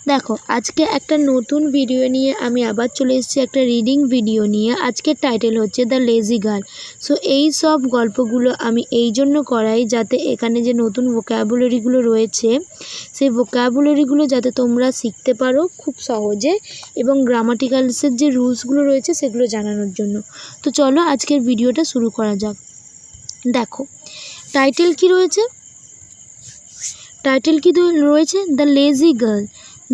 দেখো আজকে একটা নতুন ভিডিও নিয়ে আমি আবার চলে এসেছি একটা রিডিং ভিডিও নিয়ে। আজকের টাইটেল হচ্ছে দ্য লেজি গার্ল। সো এই সব গল্পগুলো আমি এই জন্য করাই যাতে এখানে যে নতুন ভোকাবুলারিগুলো রয়েছে সেই ভোকাবুলারিগুলো যাতে তোমরা শিখতে পারো খুব সহজে, এবং গ্রামাটিক্যালসের যে রুলসগুলো রয়েছে সেগুলো জানানোর জন্য। তো চলো আজকের ভিডিওটা শুরু করা যাক। দেখো টাইটেল কি রয়েছে, the lazy girl.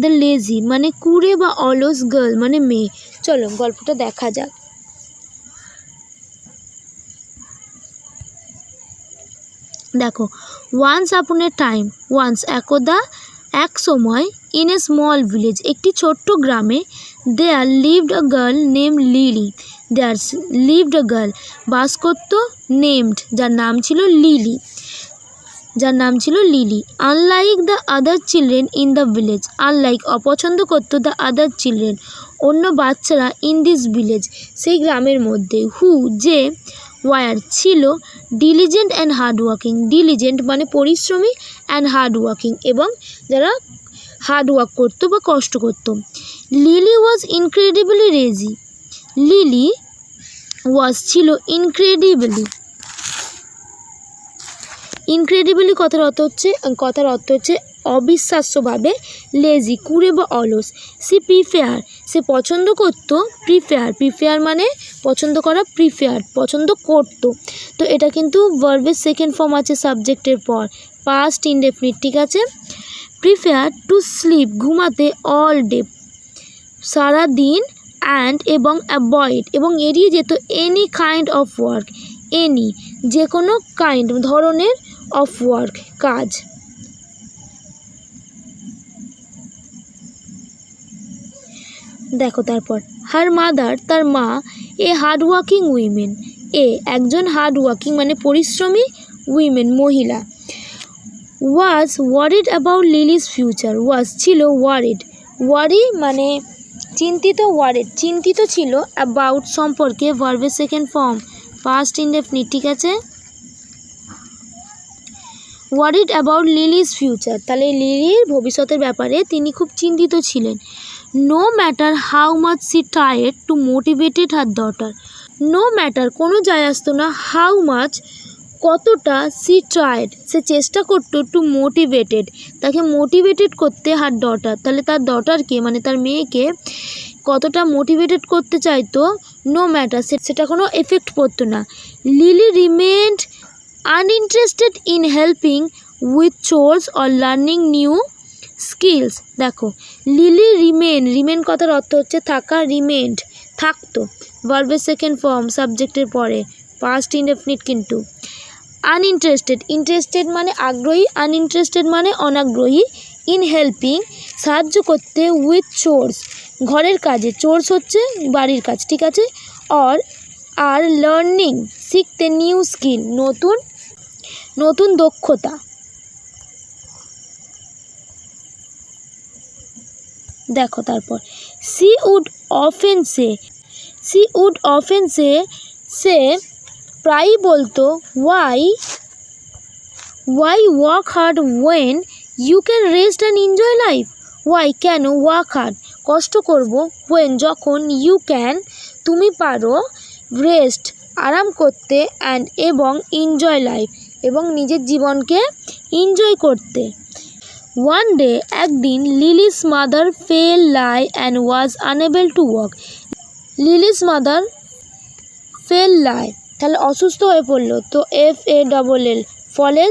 The lazy মানে কুড়ে বা অলস, গার্ল মানে মেয়ে। চলো গল্পটা দেখা যাক। দেখো, ওয়ান্স আপন এ টাইম, একদা এক সময়, ইন এ স্মল ভিলেজ একটি ছোট্ট গ্রামে, there lived a girl name Lily. বাস করত নেমড, যার নাম ছিল Lily. Unlike the other children in the village, অপছন্দ করতো দ্য আদার চিলড্রেন অন্য বাচ্চারা, ইন দিস ভিলেজ সেই গ্রামের মধ্যে, হু যে, ওয়ার ছিল, ডিলিজেন্ট অ্যান্ড হার্ডওয়ার্কিং। ডিলিজেন্ট মানে পরিশ্রমী, অ্যান্ড হার্ডওয়ার্কিং এবং যারা হার্ডওয়ার্ক করতো বা কষ্ট করতো। লিলি ওয়াজ ইনক্রেডিবলি লেজি। লিলি ছিল ইনক্রেডিবলি কথার অর্থ হচ্ছে অবিশ্বাস্যভাবে, লেজি কুড়ে বা অলস। সে পছন্দ করতো, প্রিফেয়ার মানে পছন্দ করা, পছন্দ করতো। তো এটা কিন্তু ভার্বের সেকেন্ড ফর্ম আছে সাবজেক্টের পর, পাস্ট ইনডেফিনিট, ঠিক আছে। প্রিফেয়ার টু স্লিপ ঘুমাতে, অল ডে সারা দিন, অ্যান্ড এবং অ্যাভয়েড এবং এড়িয়ে যেত, any kind of work, any যে কোনো কাইন্ড ধরনের, অফ ওয়ার্ক কাজ। দেখো তারপর, হার মাদার তার মা, এ হার্ডওয়ার্কিং উইমেন, একজন হার্ডওয়ার্কিং মানে পরিশ্রমী, উইমেন মহিলা। ওয়াজ ওয়ারিড অ্যাবাউট লিলিস ফিউচার, ছিল ওয়ারি মানে চিন্তিত ছিল, অ্যাবাউট সম্পর্কে, ভার্বের সেকেন্ড ফর্ম পাস্ট ইনডেফিনিট, ঠিক আছে। ওয়ারিড অ্যাবাউট লিলিস ফিউচার, তাহলে লিলির ভবিষ্যতের ব্যাপারে তিনি খুব চিন্তিত ছিলেন। No matter how much she tried to motivated her daughter, no matter কোনো যায় আসতো না, হাউ মাচ কতটা, সি ট্রাইড সে চেষ্টা করতো, টু মোটিভেটেড তাকে মোটিভেটেড করতে, হার ডটার তাহলে তার ডটারকে মানে তার মেয়েকে কতটা মোটিভেটেড করতে চাইতো, নো ম্যাটার সেটা কোনো এফেক্ট পড়তো না। Lily remained uninterested in helping with chores or learning new skills. দেখো, লিলি রিমেন কথার অর্থ হচ্ছে থাকা, রিমেন্ড থাকতো, ভার্বের সেকেন্ড ফর্ম সাবজেক্টের পরে, পাস্ট ইনডেফিনিট কিন্তু। ইন্টারেস্টেড মানে আগ্রহী, আনইন্টারেস্টেড মানে অনাগ্রহী, ইন হেল্পিং সাহায্য করতে, উইথ চোরস ঘরের কাজে, চোরস হচ্ছে বাড়ির কাজ, ঠিক আছে। আর লার্নিং শিখতে, নিউ স্কিল নতুন দক্ষতা। দেখো তারপর, সি উড অফেন সে প্রায়ই বলতো, why work hard when you can rest and enjoy life. Why কেন, ওয়ার্ক হার্ড কষ্ট করব, ওয়েন যখন, ইউ ক্যান তুমি পারো, রেস্ট আরাম করতে, অ্যান্ড এবং এনজয় লাইফ এবং নিজের জীবনকে এনজয় করতে। ওয়ান ডে একদিন, Lily's mother fell ill and was unable to walk. Lily's mother fell ill তাহলে অসুস্থ হয়ে পড়লো, তো FALL ফলের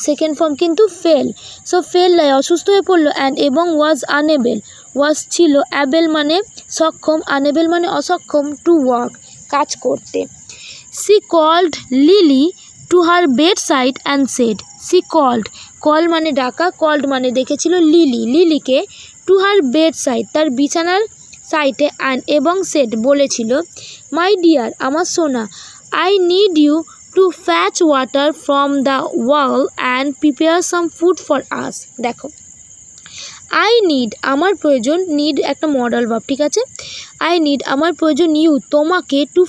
সেকেন্ড ফর্ম কিন্তু ফেল। সো ফেল লাই অসুস্থ হয়ে পড়লো, অ্যান্ড এবং ওয়াজ আনএবল, ওয়াজ ছিল, অ্যাবেল মানে সক্ষম, আনএবল মানে অসক্ষম, টু ওয়াক কাজ করতে। She called Lily to her bedside and said, call মানে ডাকা, কল্ড মানে দেখেছিল লিলিকে, টু হার বেড সাইড তার বিছানার সাইডে, অ্যান্ড এবং সেড বলেছিল, মাই ডিয়ার আমার সোনা, I need you to fetch water from the well and prepare some food for us. দেখো, আই নিড আমার প্রয়োজন, নিড একটা মডাল ভার্ব, ঠিক আছে। আই নিড আমার প্রয়োজন, ইউ তোমাকে, টু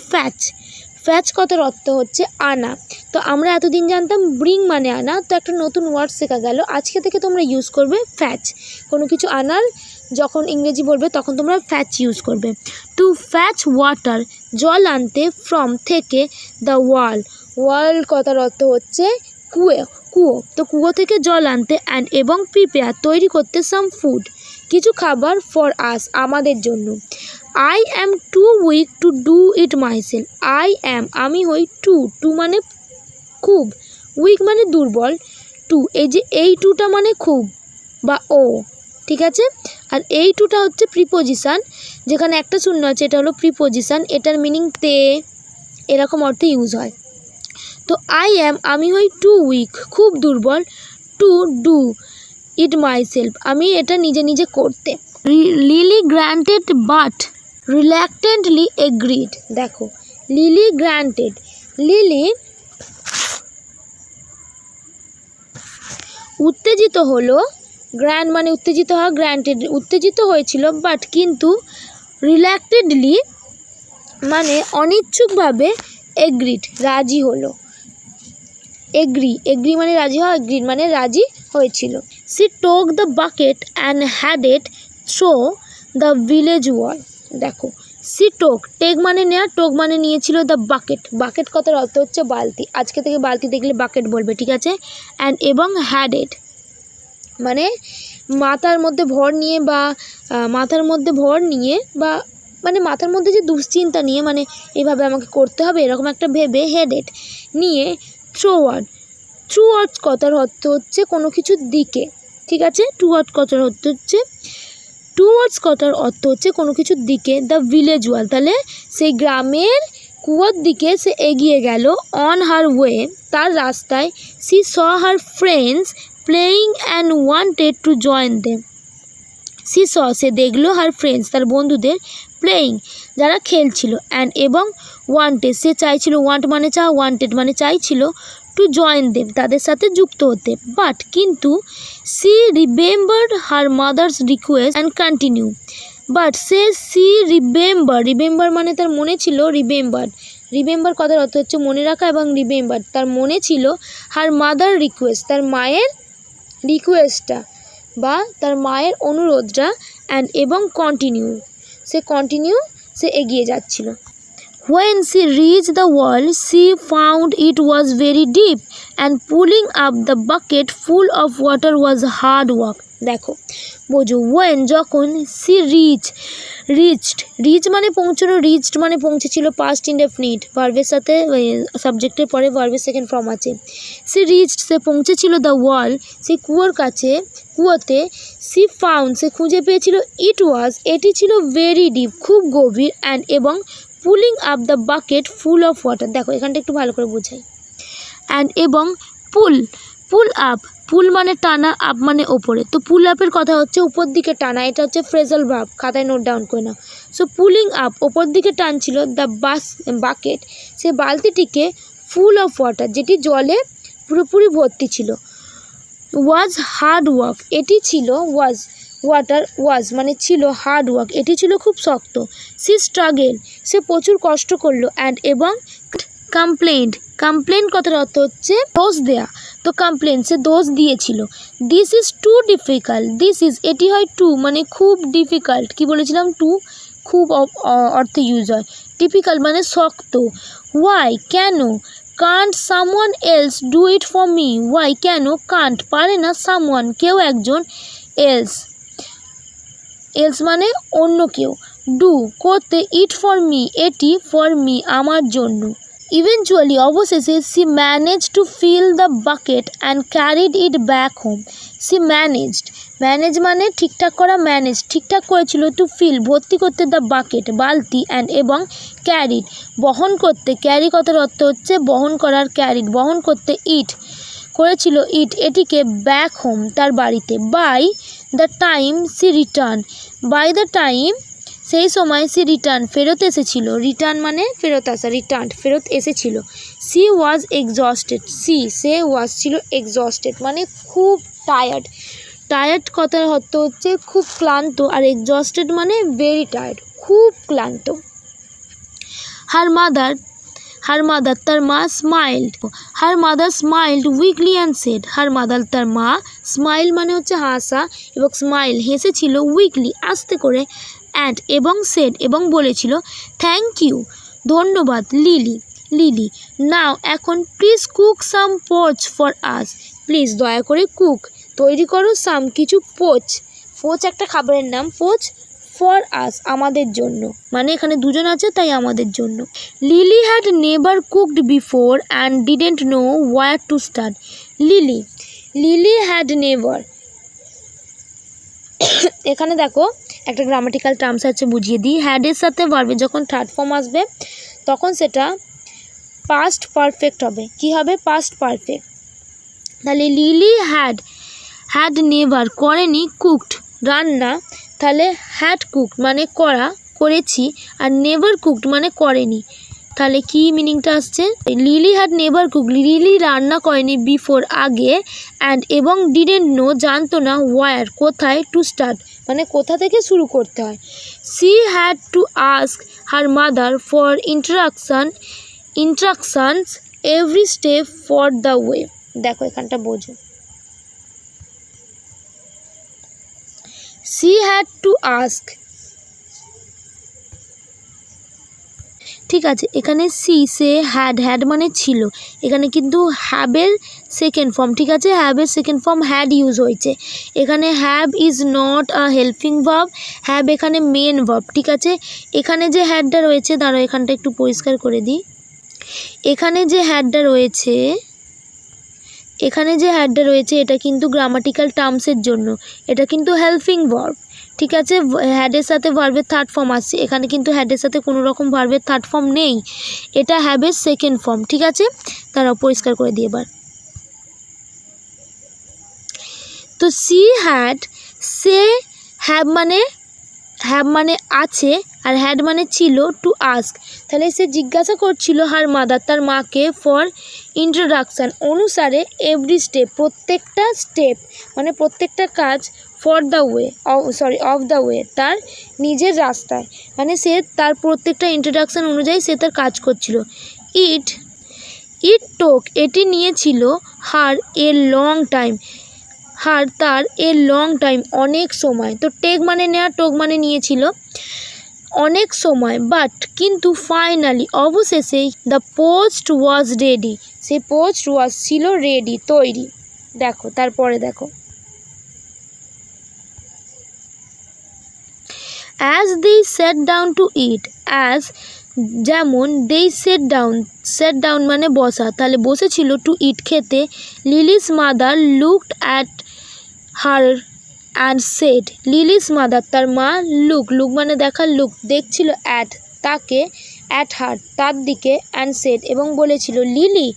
ফ্যাচ কথার অর্থ হচ্ছে আনা। তো আমরা এতদিন জানতাম ব্রিং মানে আনা, তো একটা নতুন ওয়ার্ড শেখা গেল, আজকে থেকে তোমরা ইউজ করবে ফ্যাচ, কোনো কিছু আনার যখন ইংরেজি বলবে তখন তোমরা ফ্যাচ ইউজ করবে। টু ফ্যাচ ওয়াটার, জল আনতে, ফ্রম থেকে, দ্য ওয়াল, ওয়াল কথার অর্থ হচ্ছে কুয়ো, তো কুয়ো থেকে জল আনতে, অ্যান্ড এবং প্রিপেয়ার তৈরি করতে, সাম ফুড কিছু খাবার, ফর আস আমাদের জন্য। I am too weak to do it myself, I am আমি হই, টু মানে খুব, উইক মানে দুর্বল, টু এই যে এই টুটা মানে খুব বা ও, ঠিক আছে। আর এই টুটা হচ্ছে প্রিপোজিশান, যেখানে একটা শূন্য আছে এটা হলো প্রিপোজিশান, এটার মিনিং তে এরকম অর্থে ইউজ হয়। তো আই অ্যাম আমি হই, টু উইক খুব দুর্বল, টু ডু ইট মাইসেলফ আমি এটা নিজে নিজে করতে। লিলি গ্রান্টেড বাট রিল্যাক্টেন্টলি এগ্রিড, দেখো লিলি গ্রান্টেড, লিলি উত্তেজিত হলো, গ্র্যান্ড মানে উত্তেজিত হওয়া, গ্র্যান্টেড উত্তেজিত হয়েছিল, বাট কিন্তু, রিল্যাক্টেডলি মানে অনিচ্ছুকভাবে, এগ্রিড রাজি হলো, এগ্রি মানে রাজি হওয়া, এগ্রিড মানে রাজি হয়েছিল। She took the bucket and headed through the village wall, দেখো সি টেক মানে নেয়া, টোক মানে নিয়েছিল, দ্য বাকেট কথার অর্থ হচ্ছে বালতি, আজকে থেকে বালতি দেখলে বাকেট বলবে, ঠিক আছে। অ্যান্ড এবং হ্যাড ইট মানে মাথার মধ্যে ভর নিয়ে বা মানে মাথার মধ্যে যে দুশ্চিন্তা নিয়ে, মানে এভাবে আমাকে করতে হবে এরকম একটা ভেবে, হেডেড নিয়ে, থ্রুওয়ার্ডস কথার অর্থ হচ্ছে কোনো কিছুর দিকে, ঠিক আছে। টুওয়ার্ডস কথার অর্থ হচ্ছে কোনো কিছুর দিকে। দ্য ভিলেজ ওয়াল তাহলে সেই গ্রামের কুয়োর দিকে সে এগিয়ে গেল। অন হার ওয়ে তার রাস্তায়। She saw her friends playing and wanted to join them, সে দেখলো হার ফ্রেন্ডস তার বন্ধুদের, প্লেয়িং যারা খেলছিল, অ্যান্ড এবং ওয়ান্টেড সে চাইছিল, ওয়ান্ট মানে চাওয়া, ওয়ান্টেড মানে চাইছিল, টু জয়েন দেম তাদের সাথে যুক্ত হতে, বাট কিন্তু, she remembered her mother's request and continue, but she remember মানে তার মনে ছিল, রিমেম্বার কথার অর্থ হচ্ছে মনে রাখা, এবং রিমেম্বার তার মনে ছিল, হার মাদার রিকোয়েস্ট তার মায়ের রিকোয়েস্টটা বা তার মায়ের অনুরোধটা, অ্যান্ড এবং কন্টিনিউ সে এগিয়ে যাচ্ছিল। When she reached the wall, she found it was very deep, and pulling up the bucket full of water was hard work. দেখো বোঝো, when যখন, she reached মানে পৌঁছানো, reached মানে পৌঁছেছিল, past indefinite ভার্বের সাথে সাবজেক্টের পরে ভার্বের সেকেন্ড ফর্ম আছে। she reached সে পৌঁছেছিল, the wall say কুয়োতে, she found সে খুঁজে পেয়েছিল, it was এটি ছিল, very deep খুব গভীর, and এবং pulling up the bucket full of water, দেখো এখানটা একটু ভালো করে বোঝাই। অ্যান্ড এবং পুল আপ, পুল মানে টানা, আপ মানে ওপরে, তো পুল আপের কথা হচ্ছে উপর দিকে টানা, এটা হচ্ছে ফ্রেজাল ভার্ব, খাতায় নোট ডাউন করে নাও। সো পুলিং আপ ওপর দিকে টানছিল, দ্য বাকেট সে বালতিটিকে, ফুল অফ ওয়াটার যেটি জলে পুরোপুরি ভর্তি ছিল, ওয়াজ হার্ড ওয়ার্ক এটি ছিল, ওয়াজ মানে ছিল, হার্ড ওয়ার্ক এটি ছিল খুব শক্ত। সি স্ট্রাগেল সে প্রচুর কষ্ট করলো, অ্যান্ড এবং কমপ্লেন কথার অর্থ হচ্ছে দোষ দেয়া, তো কমপ্লেন সে দোষ দিয়েছিল। দিস ইজ টু ডিফিকাল্ট, এটি হয় টু মানে খুব, ডিফিকাল্ট কি বলেছিলাম, টু খুব অর্থে ইউজ হয়, ডিফিকাল্ট মানে শক্ত। ওয়াই কেন, can't someone else do it for me, why কেন, কান্ট পারে না, সামওয়ান কেউ একজন, এলস মানে অন্য কেউ, ডু করতে, ইট ফর মি এটি, ফর মি আমার জন্য। ইভেনচুয়ালি অবশেষে, she manage to fill the bucket and carried it back home, she manage মানে ঠিকঠাক করা, ঠিকঠাক করেছিল, টু ফিল ভর্তি করতে, দ্য বাকেট বালতি, অ্যান্ড এবং ক্যারিড বহন করতে, ক্যারি কথার অর্থ হচ্ছে বহন করার, ক্যারিড বহন করতে, ইট করেছিল, এটিকে, ব্যাক হোম তার বাড়িতে, বাই দ্য টাইম সেই সময়, সি রিটার্ন ফেরত এসেছিল, রিটার্ন মানে ফেরত আসা, ফেরত এসেছিল। সি ওয়াজ এক্সস্টেড সে ওয়াজ ছিল, এক্সস্টেড মানে খুব টায়ার্ড কথার অর্থ হচ্ছে খুব ক্লান্ত, আর এক্সস্টেড মানে ভেরি টায়ার্ড খুব ক্লান্ত। হার মাদার তার মা smiled, her mother smiled weekly and said, her mother তার মা স্মাইল মানে হচ্ছে হাসা এবং স্মাইল হেসেছিল, উইকলি আস্তে করে, অ্যান্ড এবং সেড এবং বলেছিল থ্যাংক ইউ ধন্যবাদ লিলি, লিলি নাও এখন please cook some poach for us, please দয়া করে কুক তৈরি করো সাম কিছু পোচ, পোচ একটা খাবারের নাম, পোচ ফর আস আমাদের জন্য, মানে এখানে দুজন আছে তাই আমাদের জন্য। Lily had never cooked before and didn't know where to start, Lily, Lily had never, এখানে দেখো একটা গ্রামাটিক্যাল টার্মস আছে বুঝিয়ে দিই। হ্যাডের সাথে ভার্বে যখন থার্ড ফর্ম আসবে তখন সেটা পাস্ট পারফেক্ট হবে, কি হবে পাস্ট পারফেক্ট। তাহলে লিলি হ্যাড, হ্যাড নেভার করেনি, কুকড রান্না, তাহলে হ্যাড কুকড মানে করা করেছি, আর নেভার কুকড মানে করেনি, তাহলে কি মিনিংটা আসছে, lily had never cook lily রান্না করেনি, বিফোর আগে, অ্যান্ড এবং ডিডেন্ট নো জানতো না, ওয়ার কোথায়, টু স্টার্ট মানে কোথা থেকে শুরু করতে হয়। She had to ask her mother for instructions every step for the way, দেখো এখানটা বোঝো, সি হ্যাড টু আস্ক, ঠিক আছে এখানে সি সে হ্যাড, হ্যাড মানে ছিল, এখানে কিন্তু হ্যাবের সেকেন্ড ফর্ম, ঠিক আছে হ্যাবের সেকেন্ড ফর্ম হ্যাড ইউজ হয়েছে, এখানে have is not a helping verb, have এখানে মেন ভার্ব, ঠিক আছে। এখানে যে হ্যাডটা রয়েছে, দাঁড়াও এখানটা একটু পরিষ্কার করে দিই, এখানে যে হ্যাডটা রয়েছে, এখানে যে হ্যাডটা রয়েছে এটা কিন্তু গ্রামাটিক্যাল টার্মসের জন্য, এটা কিন্তু হেল্পিং ভার্ব, ঠিক আছে হ্যাডের সাথে ভার্বের থার্ড ফর্ম আসছে, এখানে কিন্তু হ্যাডের সাথে কোনো রকম ভার্বের থার্ড ফর্ম নেই, এটা হ্যাবের সেকেন্ড ফর্ম, ঠিক আছে তারাও পরিষ্কার করে দিয়ে এবার। তো সি হ্যাড, সে হ্যাভ মানে আছে আর হ্যাড মানে ছিল, টু আস্ক তাহলে সে জিজ্ঞাসা করছিল হার মাদার তার মাকে, ফর ইন্ট্রোডাকশান অনুসারে, এভরি স্টেপ প্রত্যেকটা স্টেপ মানে প্রত্যেকটা কাজ, for the way of the way তার নিজের রাস্তায়, মানে সে তার প্রত্যেকটা ইন্ট্রোডাকশান অনুযায়ী সে তার কাজ করছিল। ইট টোক এটি নিয়েছিল, হার এ লং টাইম, হার তার এ লং টাইম অনেক সময়, তো টেক মানে নেওয়া, টোক মানে নিয়েছিল অনেক সময়, বাট কিন্তু ফাইনালি অবশেষে, দ্য পোস্ট ওয়াজ রেডি সে পোস্ট ওয়াজ ছিল রেডি তৈরি, দেখো তারপরে দেখো, as they sat down to eat, as যেমন, দে সেট ডাউন মানে বসা, তাহলে বসেছিল, টু ইট খেতে, Lily's mother looked at her and said, Lily's mother তার মা, লুক মানে দেখা, লুক দেখছিল, অ্যাট তাকে, অ্যাট হার তার দিকে, অ্যান্ড সেড এবং বলেছিল, Lily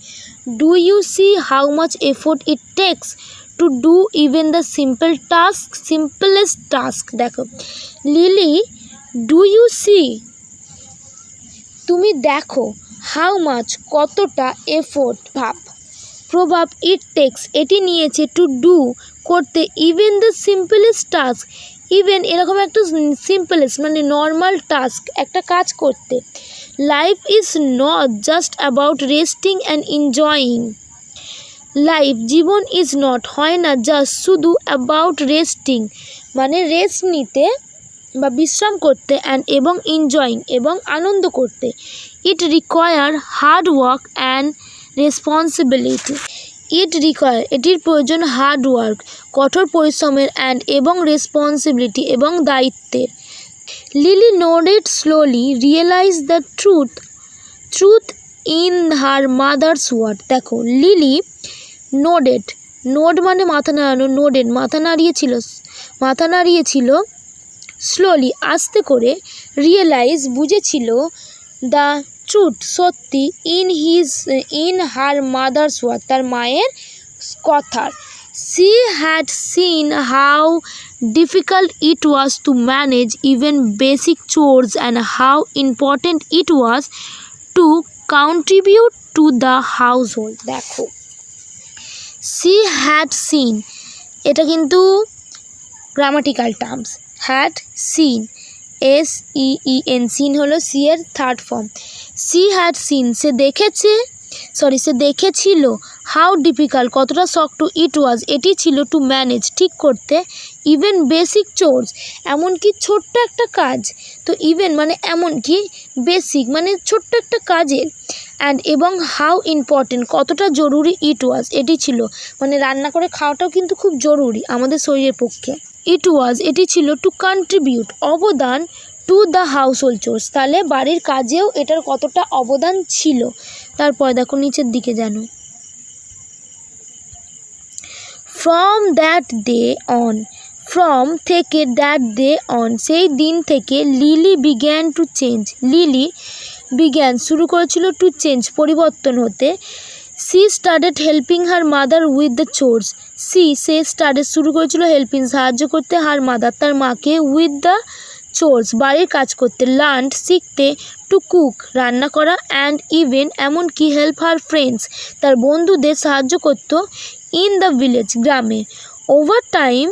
do you see how much effort it takes to do even the simplest task, দেখো লিলি ডু ইউ সি তুমি দেখো, হাউ মাচ কতটা, এফোর্ট প্রভাব, ইট টেক্স এটি নিয়েছে, টু ডু করতে, even the simplest task, even এরকম একটা সিম্পলেস্ট মানে নর্মাল টাস্ক একটা কাজ করতে, life is not just about resting and enjoying, life জীবন ইজ নট হয় না, জাস্ট শুধু, অ্যাবাউট রেস্টিং মানে রেস্ট নিতে বা বিশ্রাম করতে, অ্যান্ড এবং এনজয়িং এবং আনন্দ করতে, it require hard work and responsibility, এটির প্রয়োজন হার্ড ওয়ার্ক কঠোর পরিশ্রমের, অ্যান্ড এবং রেসপন্সিবিলিটি এবং দায়িত্বের। Lily nodded slowly, realise the truth in her mother's word, দেখো লিলি নোড মানে মাথা নাড়ানো, নোডেড মাথা নাড়িয়েছিল, স্লোলি আস্তে করে, রিয়েলাইজ বুঝেছিল, দ্য ট্রুথ সত্যি, ইন হার মাদার্স ওয়ার্ড তার মায়ের কথার, she had seen how difficult it was to manage even basic chores and how important it was to contribute to the household, দেখো she had seen এটা কিন্তু grammatical terms, had seen SEEN, seen হলো see এর third form. She had seen, সে দেখেছিল। How difficult, কতটা শক্ত। ইট ওয়াজ, এটি ছিল। টু ম্যানেজ, ঠিক করতে। ইভেন বেসিক চোরস, এমনকি ছোট্ট একটা কাজ। তো ইভেন মানে এমনকি, বেসিক মানে ছোট্ট একটা কাজের। অ্যান্ড এবং হাউ ইম্পর্টেন্ট, কতটা জরুরি। ইট ওয়াজ, এটি ছিল। মানে রান্না করে খাওয়াটাও কিন্তু খুব জরুরি আমাদের শরীরের পক্ষে। ইট ওয়াজ, এটি ছিল। টু কন্ট্রিবিউট, অবদান। টু দ্য হাউস হোল্ড চোরস, তাহলে বাড়ির কাজেও এটার কতটা অবদান ছিল। তারপর দেখো নিচের দিকে জানো। From that day on, from থেকে, দ্যাট ডে অন সেই দিন থেকে। Lily began to change, Lily began শুরু করেছিল। টু চেঞ্জ পরিবর্তন হতে। She started helping her mother with the chores, সে স্টার্টেড শুরু করেছিল। হেল্পিং সাহায্য করতে, হার মাদার তার মাকে, উইথ দ্য চোরস বাড়ির কাজ করতে। লার্নড শিখতে। টু কুক রান্না করা। অ্যান্ড ইভেন এমনকি, হেল্প হার ফ্রেন্ডস তার বন্ধুদের সাহায্য করত। ইন দ্য ভিলেজ গ্রামে। ওভার টাইম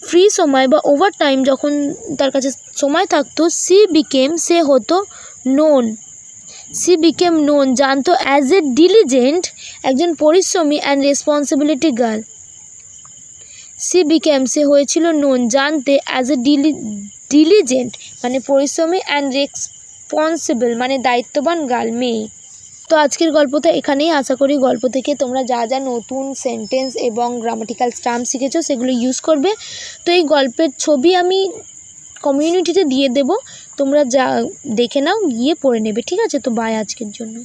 ফ্রি সময় বা ওভার টাইম যখন তার কাছে সময় থাকতো। সে হতো নোন, জানতো। অ্যাজ এ ডিলিজেন্ট, একজন পরিশ্রমী। অ্যান্ড রেসপন্সিবিলিটি গার্ল, সে হয়েছিল নোন জানতে। অ্যাজ এ ডিলিজেন্ট মানে পরিশ্রমী। অ্যান্ড রেসপন্সিবল মানে দায়িত্ববান গার্ল, মেয়ে। তো আজকের গল্পটা এখানেই। আশা করি গল্প থেকে তোমরা যা যা নতুন সেন্টেন্স এবং গ্রামাটিক্যাল টার্ম শিখেছো সেগুলো ইউজ করবে। তো এই গল্পের ছবি আমি কমিউনিটিতে দিয়ে দেব, তোমরা যা দেখে নাও, গিয়ে পড়ে নেবে। ঠিক আছে, তো বাই আজকের জন্য।